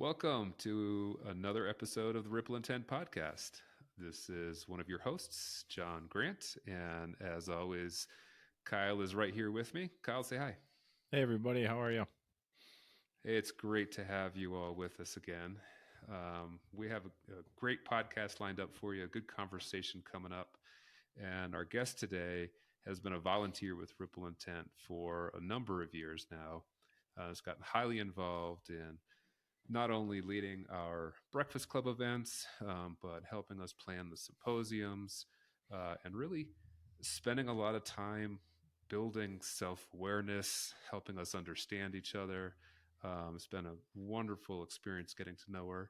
Welcome to another episode of the Ripple Intent podcast. This is one of your hosts, John Grant, and as always, Kyle is right here with me. Kyle, say hi. Hey, everybody. How are you? It's great to have you all with us again. We have a great podcast lined up for you, a good conversation coming up. And our guest today has been a volunteer with Ripple Intent for a number of years now. Has gotten highly involved in not only leading our breakfast club events, but helping us plan the symposiums and really spending a lot of time building self awareness, helping us understand each other. It's been a wonderful experience getting to know her.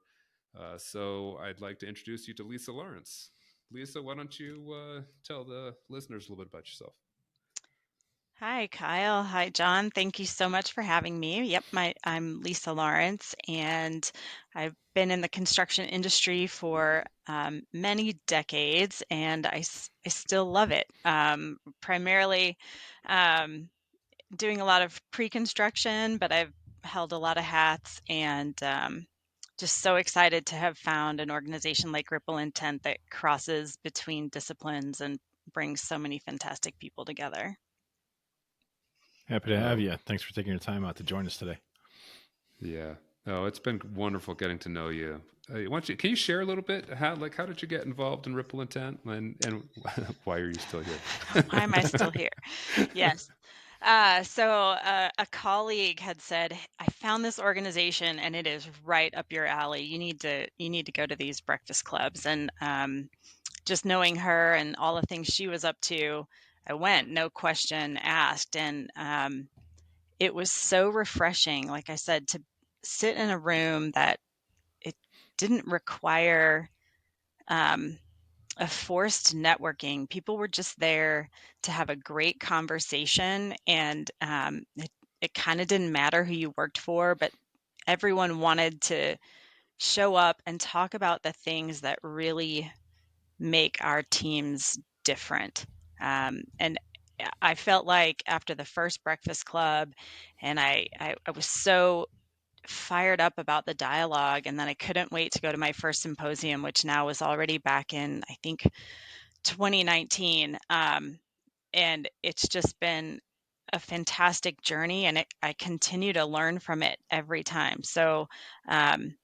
So I'd like to introduce you to Lisa Larance. Lisa, why don't you tell the listeners a little bit about yourself? Hi, Kyle. Hi, John. Thank you so much for having me. Yep, I'm Lisa Larance, and I've been in the construction industry for many decades, and I still love it. Primarily um, doing a lot of pre-construction, but I've held a lot of hats, and just so excited to have found an organization like Ripple Intent that crosses between disciplines and brings so many fantastic people together. Happy to have Oh, you. Thanks for taking your time out to join us today. yeah. Oh, it's been wonderful getting to know you. Can you share a little bit how did you get involved in Ripple Intent and why are you still here? Why am I still here? Yes. A colleague had said, I found this organization and it is right up your alley. You need to go to these breakfast clubs. And just knowing her and all the things she was up to, I went, no question asked. And it was so refreshing, like I said, to sit in a room that it didn't require um, a forced networking. People were just there to have a great conversation, and it kind of didn't matter who you worked for, but everyone wanted to show up and talk about the things that really make our teams different. And I felt like after the first breakfast club, and I was so fired up about the dialogue, and then I couldn't wait to go to my first symposium, which now was already back in, I think, 2019. And it's just been a fantastic journey, and I continue to learn from it every time. So um,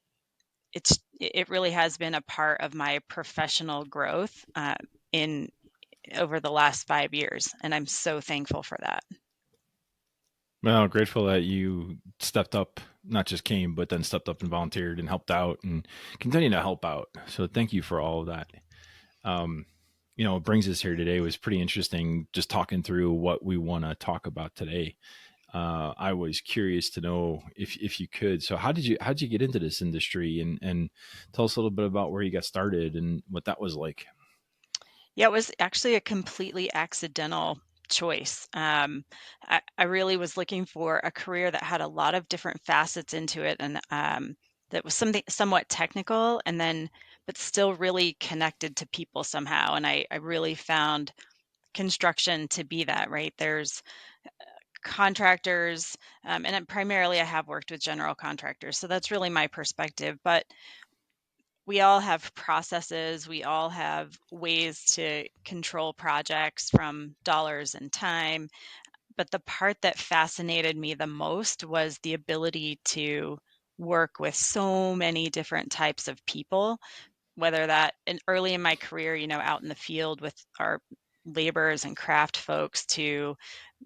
it really has been a part of my professional growth in over the last 5 years, and I'm so thankful for that. Well, grateful that you stepped up, not just came, but then stepped up and volunteered and helped out and continue to help out. So thank you for all of that. Um, what brings us here today was pretty interesting, just talking through what we want to talk about today. I was curious to know if you could. So how did you get into this industry and tell us a little bit about where you got started and what that was like? Yeah, it was actually a completely accidental choice. I really was looking for a career that had a lot of different facets into it, and that was something somewhat technical, and then but still really connected to people somehow. And I really found construction to be that, right? There's contractors, and primarily I have worked with general contractors, so that's really my perspective. But we all have processes, we all have ways to control projects from dollars and time. But the part that fascinated me the most was the ability to work with so many different types of people, whether that early in my career, out in the field with our laborers and craft folks, to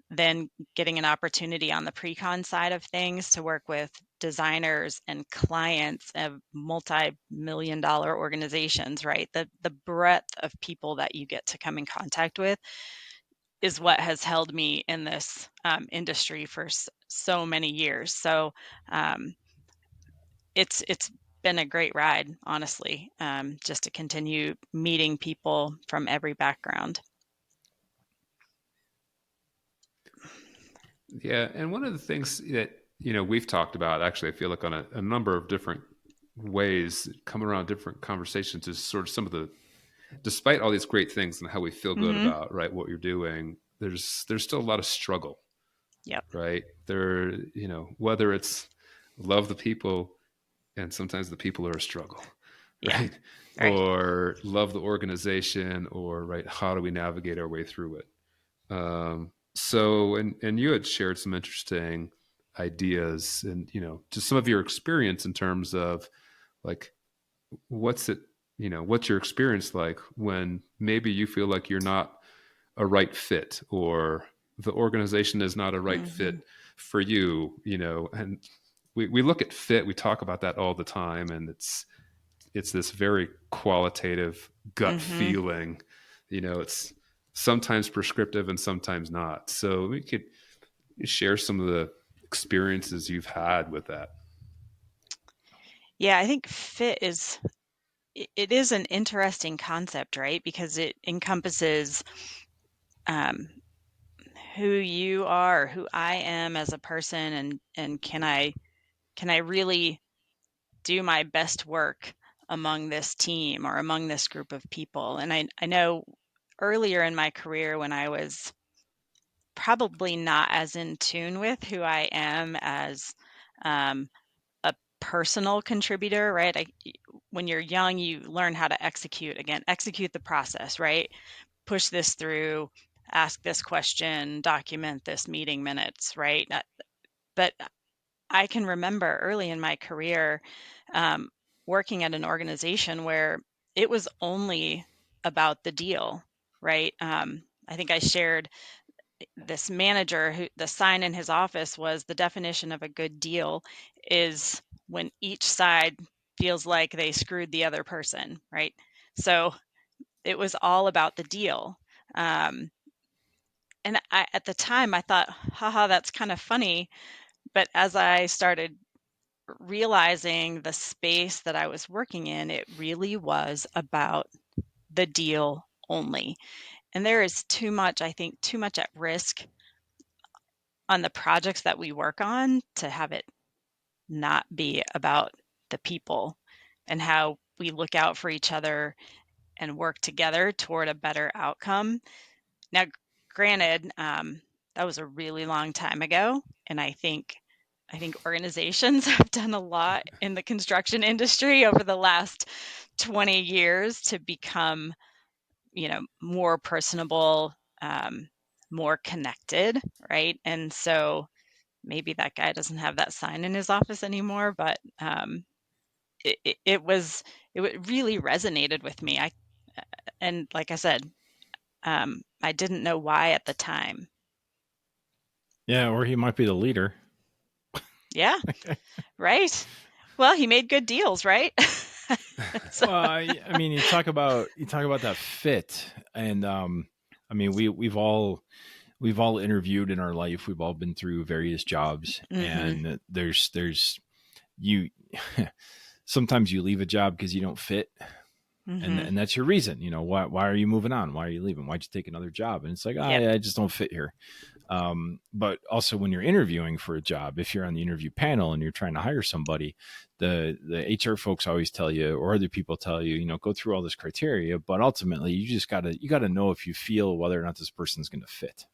then getting an opportunity on the pre-con side of things to work with designers and clients of multi-million dollar organizations, right? The breadth of people that you get to come in contact with is what has held me in this industry for so many years. So um, it's been a great ride, honestly, just to continue meeting people from every background. Yeah, and one of the things that we've talked about, actually, I feel like on a number of different ways, coming around different conversations, is sort of some of the, despite all these great things and how we feel good Mm-hmm. about right what you're doing, there's still a lot of struggle, Yep. right? There, whether it's love the people and sometimes the people are a struggle, Yeah. right? Right. Or love the organization, or right, how do we navigate our way through it? So, and you had shared some interesting ideas, and just some of your experience in terms of like, what's it, what's your experience like when maybe you feel like you're not a right fit, or the organization is not a right fit Mm-hmm. for you, and we look at fit, we talk about that all the time, and it's this very qualitative gut Mm-hmm. feeling. It's sometimes prescriptive and sometimes not. So we could share some of the experiences you've had with that. Yeah, I think fit is it is an interesting concept, right? Because it encompasses um, who you are, who I am as a person, and can I really do my best work among this team or among this group of people? And I know earlier in my career when I was probably not as in tune with who I am as um, a personal contributor, right? When you're young, you learn how to execute the process, right? Push this through, ask this question, document this meeting minutes, right? But I can remember early in my career um, working at an organization where it was only about the deal, right? I think I shared this manager who the sign in his office was the definition of a good deal is when each side feels like they screwed the other person, right? So it was all about the deal. Um, and at the time, I thought, haha, that's kind of funny. But as I started realizing the space that I was working in, it really was about the deal only. And there is too much, I think, too much at risk on the projects that we work on to have it not be about the people and how we look out for each other and work together toward a better outcome. Now, granted, that was a really long time ago, and I think organizations have done a lot in the construction industry over the last 20 years to become, more personable, more connected, right? And so maybe that guy doesn't have that sign in his office anymore, but it really resonated with me. And like I said, I didn't know why at the time. Yeah, or he might be the leader. Yeah, right. Well, he made good deals, right? So, Well, I mean, you talk about that fit, and I mean, we've all interviewed in our life. We've all been through various jobs, mm-hmm, and there's you. Sometimes you leave a job because you don't fit, and mm-hmm. and that's your reason. Why are you moving on? Why are you leaving? Why'd you take another job? And it's like, Yep. I just don't fit here. But also when you're interviewing for a job, if you're on the interview panel and you're trying to hire somebody, the HR folks always tell you, or other people tell you, go through all this criteria, but ultimately you gotta know if you feel whether or not this person's going to fit.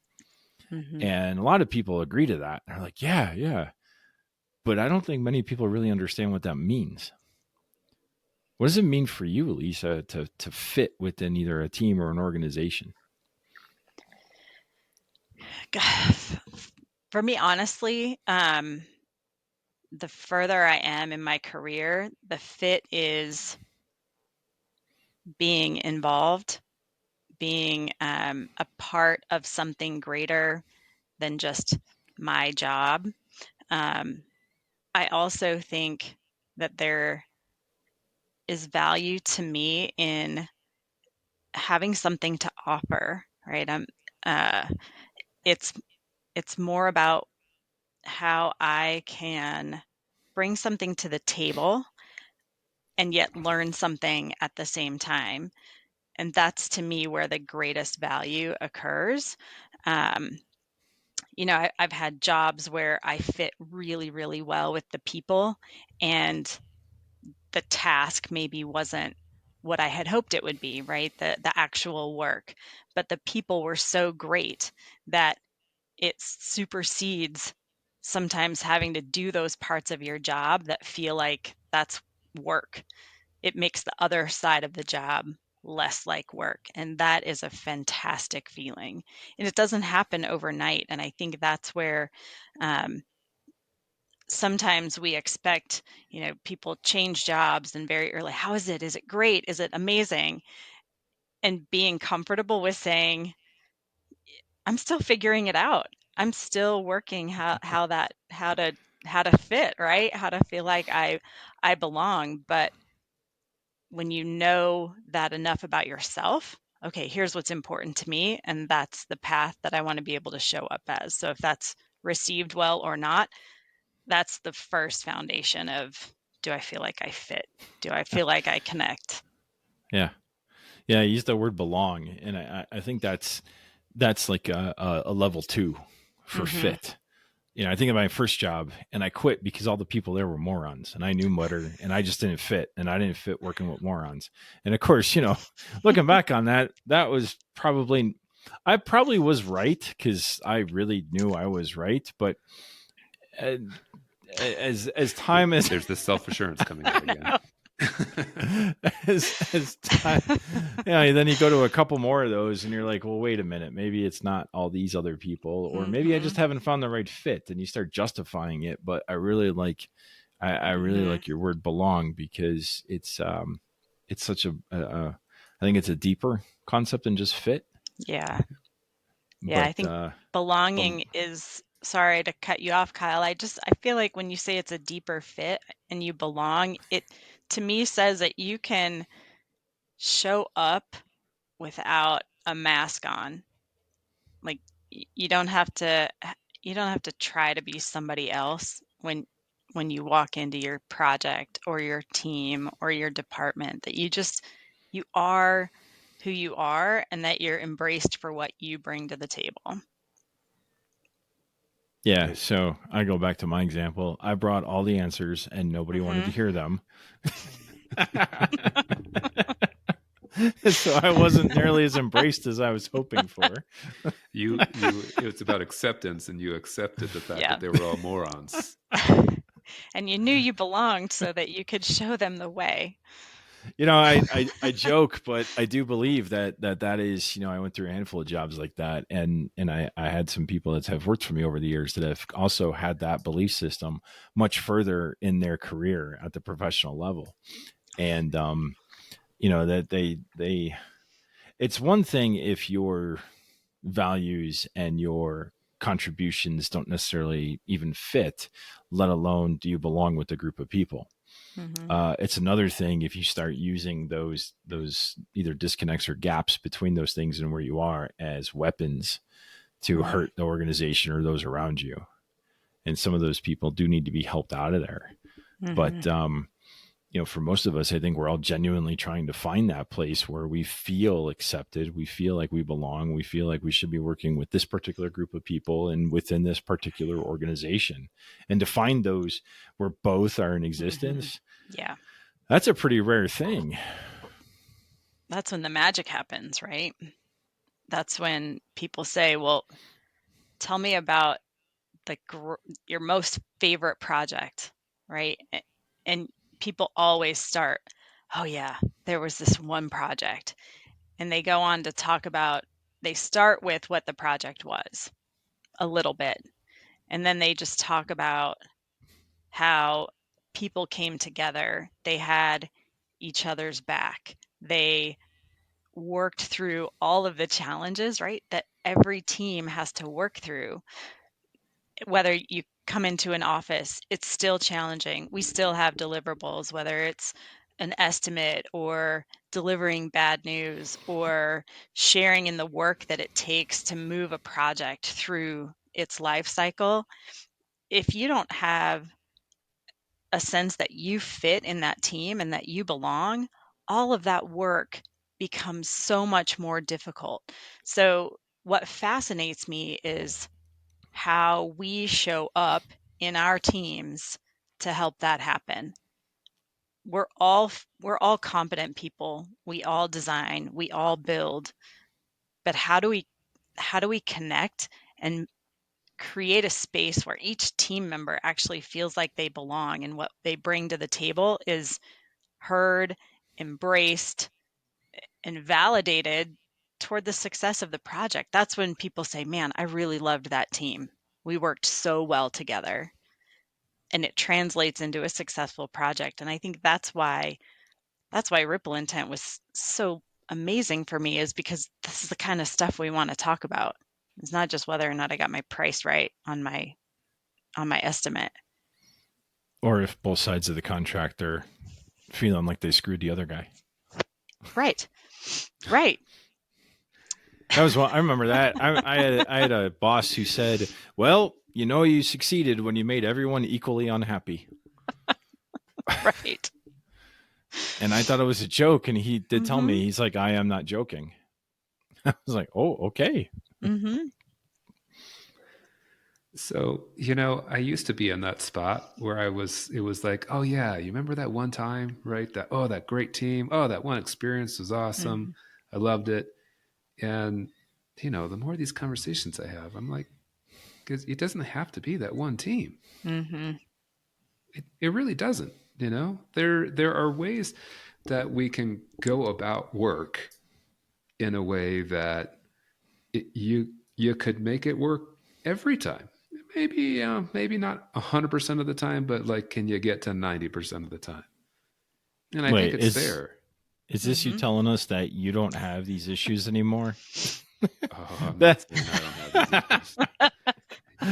Mm-hmm. And a lot of people agree to that. They're like, yeah, yeah. But I don't think many people really understand what that means. What does it mean for you, Lisa, to fit within either a team or an organization? For me, honestly, the further I am in my career, the fit is being involved, being a part of something greater than just my job. Um, I also think that there is value to me in having something to offer, right? Uh, it's it's more about how I can bring something to the table and yet learn something at the same time. And that's to me where the greatest value occurs. Um, I've had jobs where I fit really, really well with the people, and the task maybe wasn't what I had hoped it would be, right? The actual work. But the people were so great that it supersedes sometimes having to do those parts of your job that feel like that's work. It makes the other side of the job less like work. And that is a fantastic feeling. And it doesn't happen overnight. And I think that's where sometimes we expect, people change jobs and very early. How is it? Is it great? Is it amazing? And being comfortable with saying, I'm still figuring it out. I'm still working how to fit, right? How to feel like I belong. But when you know that enough about yourself, okay, here's what's important to me, and that's the path that I want to be able to show up as. So if that's received well or not, that's the first foundation of, do I feel like I fit? Do I feel like I connect? Yeah. Yeah, I used the word belong, and I think that's like a level 2 for Mm-hmm. fit. I think of my first job, and I quit because all the people there were morons, and I knew better, and I just didn't fit, and I didn't fit working with morons. And of course, looking back on that, I probably was right because I really knew I was right, but uh, as time is There's the self-assurance coming out again. as time, then you go to a couple more of those and you're like, well, wait a minute, maybe it's not all these other people, or maybe I Mm-hmm. just haven't found the right fit, and you start justifying it. But I really like I really Mm-hmm. like your word belong, because it's such I think it's a deeper concept than just fit. Yeah. Yeah, I But think bel- belonging is, sorry to cut you off, Kyle. I feel like when you say it's a deeper fit and you belong, it to me says that you can show up without a mask on. Like you don't have to try to be somebody else when you walk into your project or your team or your department, that you are who you are, and that you're embraced for what you bring to the table. yeah, so I go back to my example. I brought all the answers and nobody wanted to Mm-hmm. hear them. So I wasn't nearly as embraced as I was hoping for. It's about acceptance, and you accepted the fact Yeah. that they were all morons. And you knew you belonged so that you could show them the way. I joke, but I do believe that is, I went through a handful of jobs like that, and I had some people that have worked for me over the years that have also had that belief system much further in their career at the professional level. And that they it's one thing if your values and your contributions don't necessarily even fit, let alone do you belong with a group of people. Mm-hmm. It's another thing if you start using those either disconnects or gaps between those things and where you are as weapons to Mm-hmm. hurt the organization or those around you. And some of those people do need to be helped out of there. Mm-hmm. But for most of us, I think we're all genuinely trying to find that place where we feel accepted, we feel like we belong, we feel like we should be working with this particular group of people and within this particular organization. And to find those where both are in Mm-hmm. existence, Yeah. that's a pretty rare thing. That's when the magic happens, right? That's when people say, well, tell me about your most favorite project, right? And people always start, oh yeah, there was this one project. And they go on to talk about, they start with what the project was a little bit. And then they just talk about how people came together. They had each other's back. They worked through all of the challenges, right? That every team has to work through. Whether you come into an office, it's still challenging. We still have deliverables, whether it's an estimate or delivering bad news or sharing in the work that it takes to move a project through its life cycle. If you don't have a sense that you fit in that team and that you belong, all of that work becomes so much more difficult. So, what fascinates me is how we show up in our teams to help that happen. We're all competent people. We all design, we all build, but how do we connect and create a space where each team member actually feels like they belong and what they bring to the table is heard, embraced, and validated toward the success of the project. That's when people say, man, I really loved that team. We worked so well together. And it translates into a successful project. And I think that's why Ripple Intent was so amazing for me, is because this is the kind of stuff we want to talk about. It's not just whether or not I got my price right on my estimate. Or if both sides of the contract are feeling like they screwed the other guy. Right. Right. That was one. I remember that. I had a boss who said, "Well, you know, you succeeded when you made everyone equally unhappy." Right. And I thought it was a joke, and he did tell me, he's like, "I am not joking." I was like, "Oh, okay." So, I used to be in that spot where it was like, oh yeah, you remember that one time, right? That great team. Oh, that one experience was awesome. I loved it. And, the more of these conversations I have, I'm like, because it doesn't have to be that one team. It really doesn't, there are ways that we can go about work in a way that you could make it work every time. Maybe not 100% of the time, but like, can you get to 90% of the time? And I think it's fair. Is this you telling us that you don't have these issues anymore? I'm not saying I don't have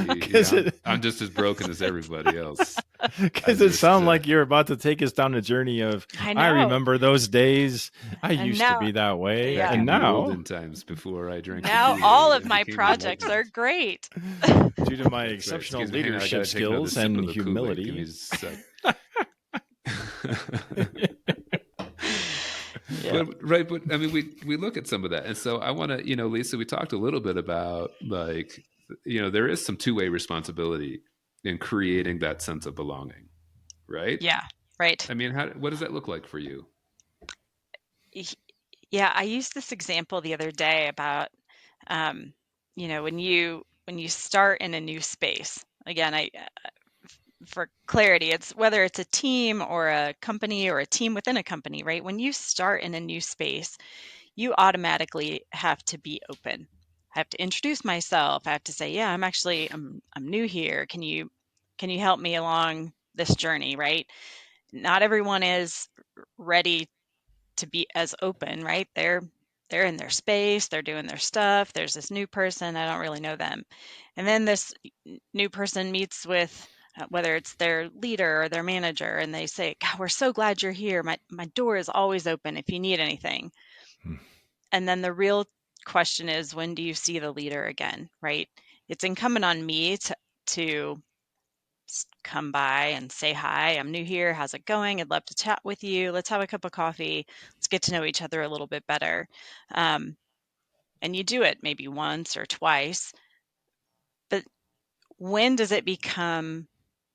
these issues. I'm just as broken as everybody else. Because it sounds like you're about to take us down a journey of, I remember those days. I used to be that way. Yeah. And now, olden times before I drank. Now all of my projects are great. Due to my exceptional leadership skills and humility. Yeah. But I mean, we look at some of that, and so I want to, Lisa, we talked a little bit about, like, there is some two-way responsibility in creating that sense of belonging, right? Yeah, right. I mean, what does that look like for you? Yeah, I used this example the other day about, when you start in a new space. Again, for clarity, it's whether it's a team or a company or a team within a company, right? When you start in a new space, you automatically have to be open. I have to introduce myself. I have to say, yeah, I'm new here. Can you help me along this journey, right? Not everyone is ready to be as open, right? They're in their space, they're doing their stuff. There's this new person, I don't really know them. And then this new person meets with whether it's their leader or their manager, and they say, God, we're so glad you're here. My door is always open if you need anything. And then the real question is, when do you see the leader again, right? It's incumbent on me to come by and say hi. I'm new here. How's it going? I'd love to chat with you. Let's have a cup of coffee. Let's get to know each other a little bit better. And you do it maybe once or twice. But when does it become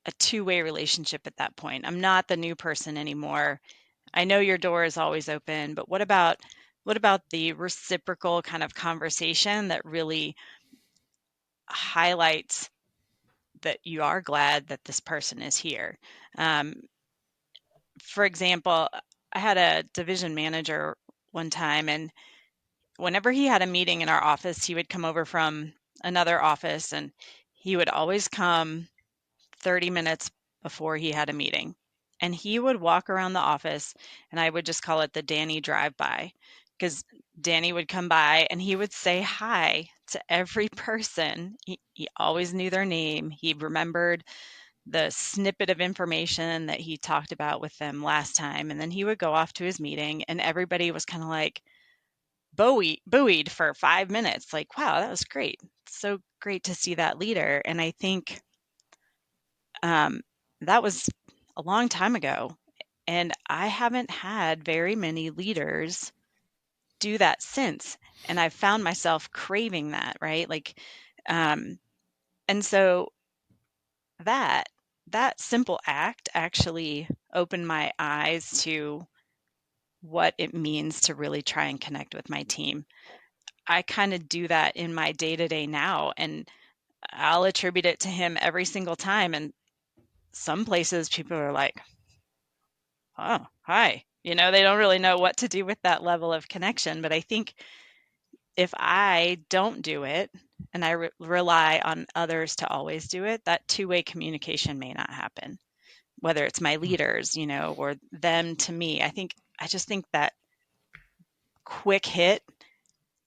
a two-way relationship at that point? I'm not the new person anymore. I know your door is always open, but what about the reciprocal kind of conversation that really highlights that you are glad that this person is here? For example, I had a division manager one time, and whenever he had a meeting in our office, he would come over from another office, and he would always come 30 minutes before he had a meeting. And he would walk around the office, and I would just call it the Danny drive-by, because Danny would come by and he would say hi to every person. He always knew their name. He remembered the snippet of information that he talked about with them last time. And then he would go off to his meeting, and everybody was kind of like buoyed for 5 minutes. Like, wow, that was great. So great to see that leader. And I think that was a long time ago. And I haven't had very many leaders do that since. And I've found myself craving that, right? Like, and so that simple act actually opened my eyes to what it means to really try and connect with my team. I kind of do that in my day-to-day now, and I'll attribute it to him every single time. And some places people are like, oh, hi. They don't really know what to do with that level of connection. But I think if I don't do it and I rely on others to always do it, that two-way communication may not happen, whether it's my leaders, or them to me. I just think that quick hit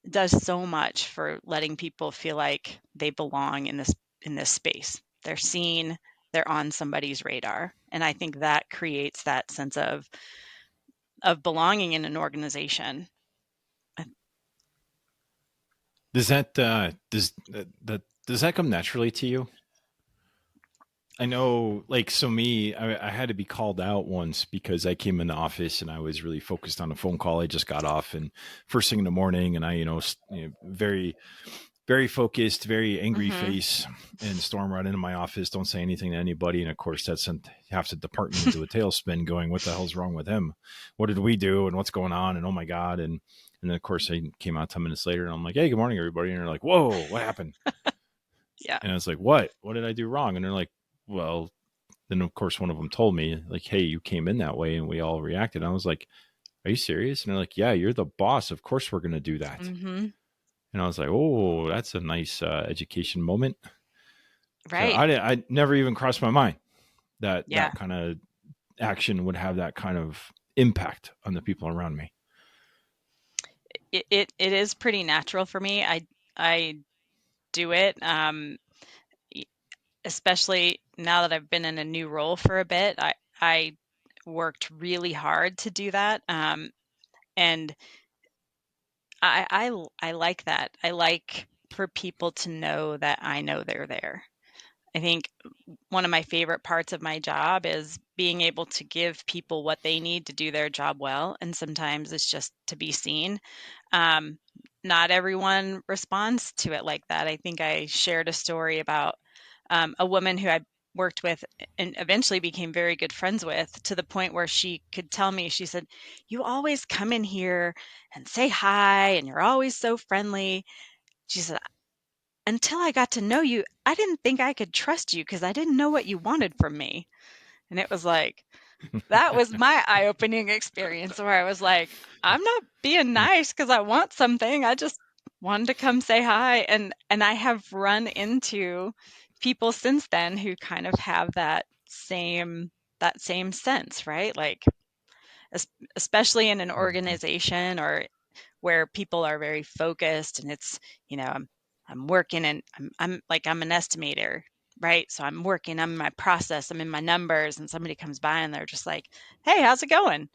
does so much for letting people feel like they belong in this space. They're seen, they're on somebody's radar. And I think that creates that sense of belonging in an organization. Does that come naturally to you? I know, like, so me, I had to be called out once because I came in the office and I was really focused on a phone call I just got off, and first thing in the morning, and I, very, very focused, very angry Mm-hmm. face, and storm right into my office. Don't say anything to anybody, and of course that sent half the department into a tailspin, going, "What the hell's wrong with him? What did we do? And what's going on? And oh my god!" And then of course I came out 10 minutes later, and I'm like, "Hey, good morning, everybody," and they're like, "Whoa, what happened?" Yeah. And I was like, what did I do wrong? And they're like, well, then of course one of them told me, like, hey, you came in that way, and we all reacted. And I was like, are you serious? And they're like, yeah, you're the boss, of course we're going to do that. Mm-hmm. And I was like, oh, that's a nice education moment. So Right. I never even crossed my mind that Yeah. that kind of action would have that kind of impact on the people around me. It is pretty natural for me. I do it, especially now that I've been in a new role for a bit. I worked really hard to do that, and I like that. I like for people to know that I know they're there. I think one of my favorite parts of my job is being able to give people what they need to do their job well, and sometimes it's just to be seen. Um, Not everyone responds to it like that. I think I shared a story about a woman who I worked with and eventually became very good friends with, to the point where she could tell me, she said, "You always come in here and say hi, and you're always so friendly." She said, "Until I got to know you, I didn't think I could trust you because I didn't know what you wanted from me." And it was like, that was my eye-opening experience where I was like, I'm not being nice because I want something. I just wanted to come say hi. And I have run into people since then who kind of have that same sense, right? Like, especially in an organization or where people are very focused, and it's, I'm working, and I'm an estimator, right? So I'm working on my process, I'm in my numbers, and somebody comes by and they're just like, "Hey, how's it going?" And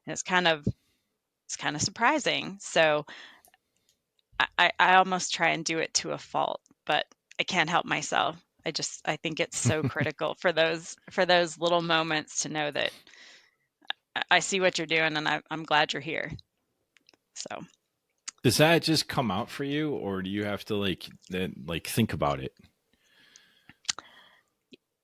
it's kind of surprising. So I almost try and do it to a fault, but I can't help myself. I think it's so critical for those little moments to know that I see what you're doing, and I'm glad you're here. So Does that just come out for you, or do you have to like think about it?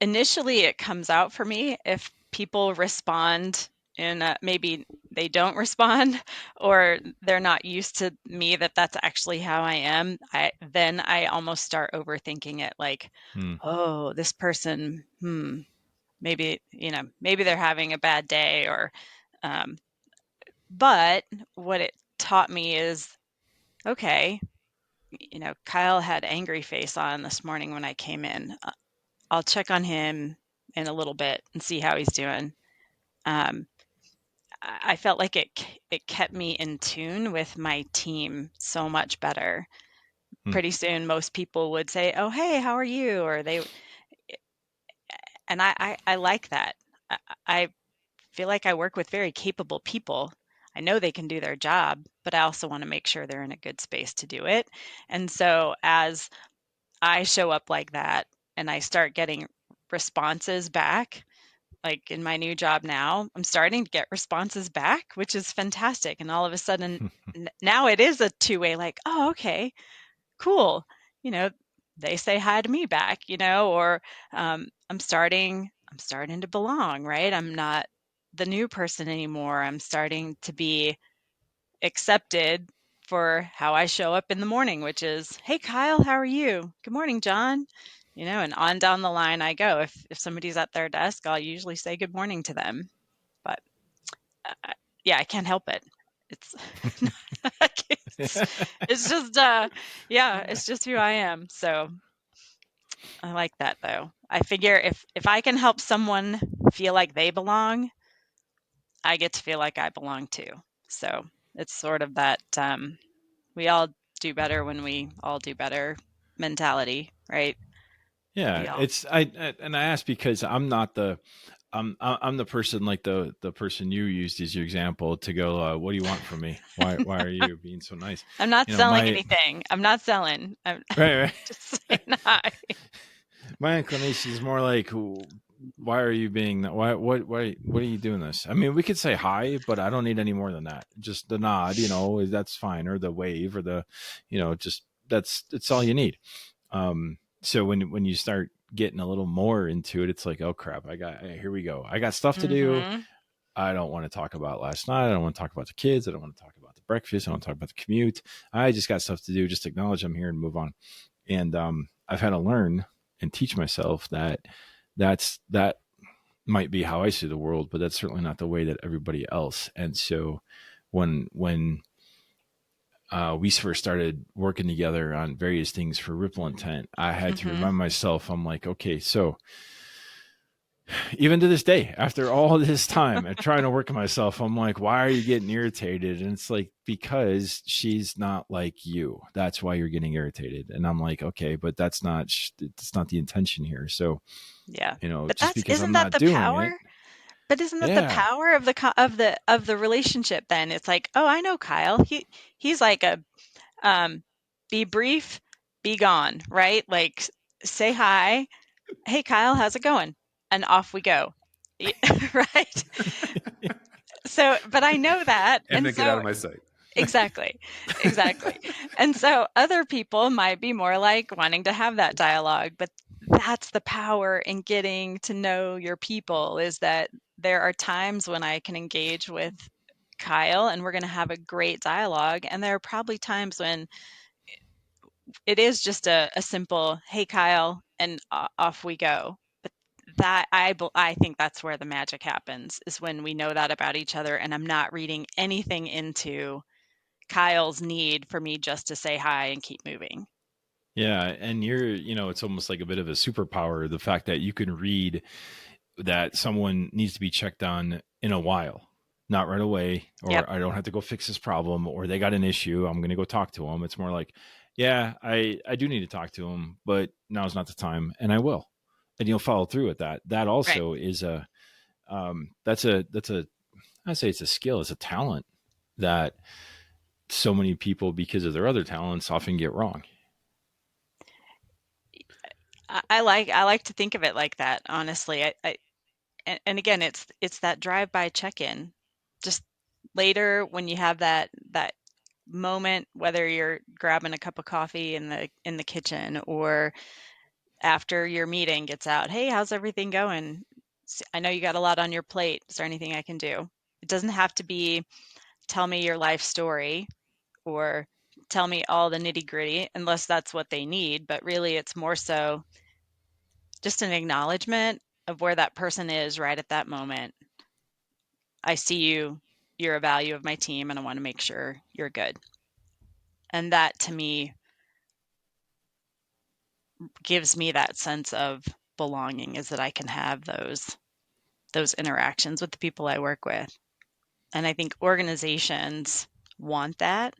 initially it comes out for me. If people respond and maybe they don't respond, or they're not used to me, that's actually how I am, then I almost start overthinking it, like, Hmm. oh, this person, maybe they're having a bad day, or um, but what it taught me is, okay, Kyle had angry face on this morning when I came in. I'll check on him in a little bit and see how he's doing. Um, I felt like it kept me in tune with my team so much better. Hmm. Pretty soon, most people would say, "Oh, hey, how are you?" And I like that. I feel like I work with very capable people. I know they can do their job, but I also want to make sure they're in a good space to do it. And so as I show up like that and I start getting responses back, like in my new job now, I'm starting to get responses back, which is fantastic. And all of a sudden, now it is a two-way, like, oh, okay, cool. You know, they say hi to me back, or I'm starting to belong, right? I'm not the new person anymore. I'm starting to be accepted for how I show up in the morning, which is, "Hey, Kyle, how are you? Good morning, John." And on down the line I go. If somebody's at their desk, I'll usually say good morning to them. But yeah, I can't help it. It's it's just yeah, it's just who I am. So I like that though. I figure if I can help someone feel like they belong, I get to feel like I belong too. So it's sort of that we all do better when we all do better mentality, right? Yeah, We all. it's and I ask because I'm not the I'm the person like the person you used as your example to go. What do you want from me? Why are you being so nice? I'm not You know, selling my anything. I'm not selling. I'm right. just saying hi. My inclination is more like, why are you being that? What are you doing this? I mean, we could say hi, but I don't need any more than that. Just the nod, that's fine, or the wave, or the, just it's all you need. So when you start getting a little more into it, it's like, oh crap, here we go. I got stuff to do. Mm-hmm. I don't want to talk about last night. I don't want to talk about the kids. I don't want to talk about the breakfast. I don't want to talk about the commute. I just got stuff to do. Just acknowledge I'm here and move on. And I've had to learn and teach myself that might be how I see the world, but that's certainly not the way that everybody else. And so when we first started working together on various things for Ripple Intent, I had to Mm-hmm. remind myself, I'm like, okay, so even to this day, after all this time and trying to work on myself, I'm like, why are you getting irritated? And it's like, because she's not like you. That's why you're getting irritated. And I'm like, okay, but that's not the intention here. So, Yeah. But just because I'm isn't that not the doing power? it, But isn't that the yeah, power of the relationship then? It's like, "Oh, I know Kyle. He's like a be brief, be gone," right? Like say hi. "Hey Kyle, how's it going?" And off we go. Right? So, but I know that. And And then get out so of my sight. exactly. Exactly. And so other people might be more like wanting to have that dialogue, but that's the power in getting to know your people is that there are times when I can engage with Kyle and we're going to have a great dialogue. And there are probably times when it is just a simple, "Hey, Kyle," and off we go. But I think that's where the magic happens is when we know that about each other and I'm not reading anything into Kyle's need for me just to say hi and keep moving. yeah. And it's almost like a bit of a superpower. The fact that you can read that someone needs to be checked on in a while, not right away, Yep. or I don't have to go fix this problem, or they got an issue. I'm going to go talk to them. It's more like, yeah, I do need to talk to them, but now's not the time, and I will, and you'll follow through with that. That Right. also is that's a I say it's a skill, it's a talent that so many people, because of their other talents, often get wrong. I like to think of it like that, honestly. And again, it's that drive-by check-in. Just later when you have that moment, whether you're grabbing a cup of coffee in the kitchen or after your meeting gets out, "Hey, how's everything going? I know you got a lot on your plate. Is there anything I can do?" It doesn't have to be tell me your life story or tell me all the nitty-gritty unless that's what they need, but really it's more so just an acknowledgement of where that person is right at that moment. I see you, you're a value of my team, and I want to make sure you're good. And that to me gives me that sense of belonging is that I can have those interactions with the people I work with. And I think organizations want that,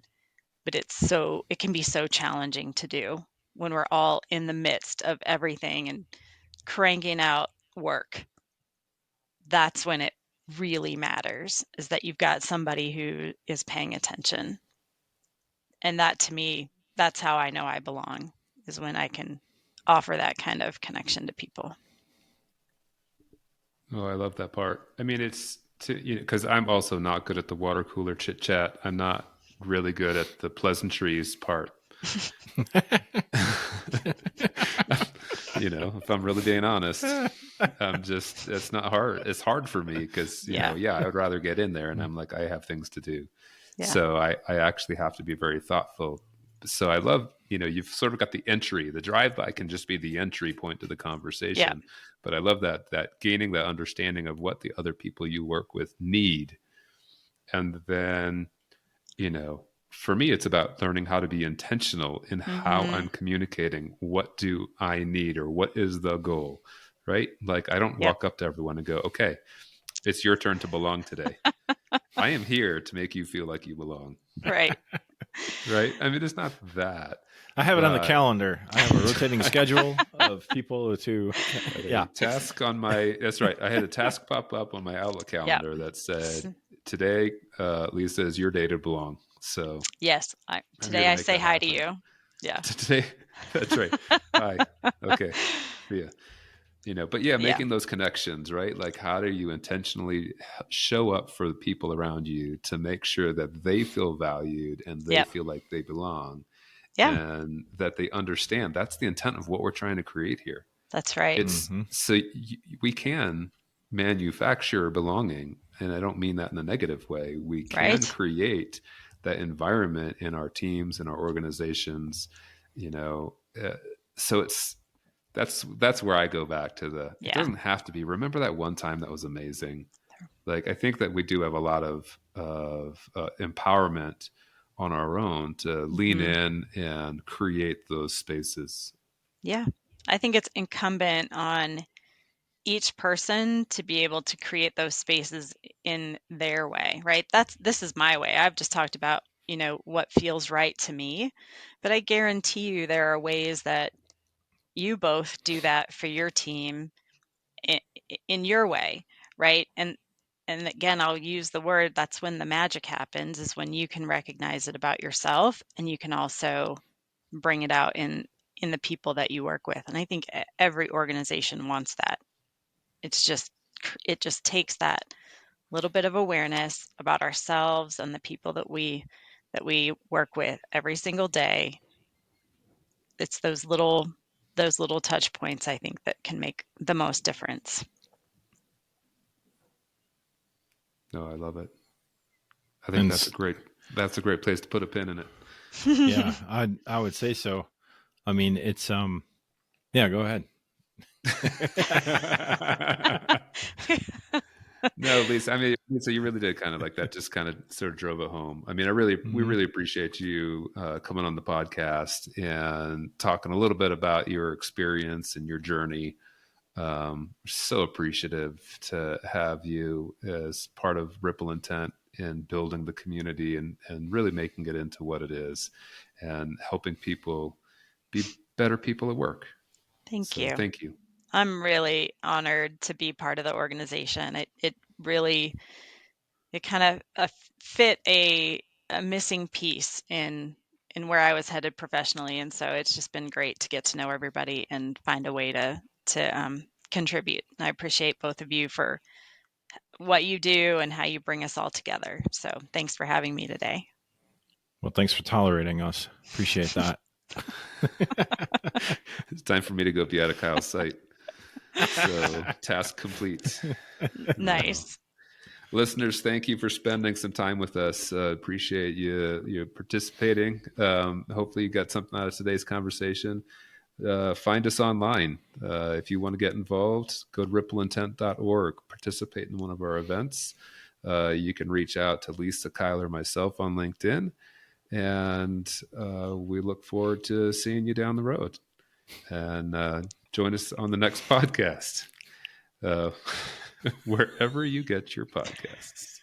but it can be so challenging to do when we're all in the midst of everything and cranking out work. That's when it really matters is that you've got somebody who is paying attention. And that to me, that's how I know I belong is when I can offer that kind of connection to people. Oh, I love that part. I mean, it's because I'm also not good at the water cooler chit chat. I'm not really good at the pleasantries part. If I'm really being honest, it's not hard. It's hard for me because, Yeah. yeah, I would rather get in there and I'm like, I have things to do. Yeah. So I actually have to be very thoughtful. So I love, you've sort of got the entry. The drive-by can just be the entry point to the conversation. But I love that gaining that understanding of what the other people you work with need. And then, for me, it's about learning how to be intentional in how I'm communicating. What do I need, or what is the goal, right? Like, I don't walk up to everyone and go, okay, it's your turn to belong today. I am here to make you feel like you belong. Right. Right. I mean, it's not that. I have it on the calendar. I have a rotating schedule of people to, task on my, that's right. I had a task pop up on my Outlook calendar that said, today, Lisa, is your day to belong. So yes, today I say hi to you. Yeah. Today, that's right. Hi. Okay. Yeah. But making those connections, right? Like, how do you intentionally show up for the people around you to make sure that they feel valued and they feel like they belong, and that they understand that's the intent of what we're trying to create here. That's right. It's so we can manufacture belonging, and I don't mean that in a negative way. We can create that environment in our teams and our organizations, so that's where I go back to it doesn't have to be, remember that one time that was amazing. Like, I think that we do have a lot of empowerment on our own to lean in and create those spaces. Yeah. I think it's incumbent on each person to be able to create those spaces in their way, right? This is my way. I've just talked about, what feels right to me, but I guarantee you there are ways that you both do that for your team in your way, right? And again, I'll use the word, that's when the magic happens, is when you can recognize it about yourself, and you can also bring it out in the people that you work with. And I think every organization wants that. It just takes that little bit of awareness about ourselves and the people that we work with every single day. It's those little touch points, I think, that can make the most difference. No, I love it. I think that's a great place to put a pin in it. Yeah, I would say so. I mean, it's yeah, go ahead. No, Lisa, I mean, so you really did kind of like that, just kind of sort of drove it home. I mean, we really appreciate you coming on the podcast and talking a little bit about your experience and your journey. So appreciative to have you as part of Ripple Intent in building the community and really making it into what it is and helping people be better people at work. Thank you. Thank you. I'm really honored to be part of the organization. It really, it kind of fit a missing piece in where I was headed professionally. And so it's just been great to get to know everybody and find a way to contribute. I appreciate both of you for what you do and how you bring us all together. So thanks for having me today. Well, thanks for tolerating us. Appreciate that. It's time for me to go be out of Kyle's site. So task complete. Nice. Listeners, thank you for spending some time with us. Appreciate you participating. Hopefully you got something out of today's conversation. Find us online. If you want to get involved, go to rippleintent.org. Participate in one of our events. You can reach out to Lisa, Kyle, or myself on LinkedIn. And we look forward to seeing you down the road. And join us on the next podcast, wherever you get your podcasts.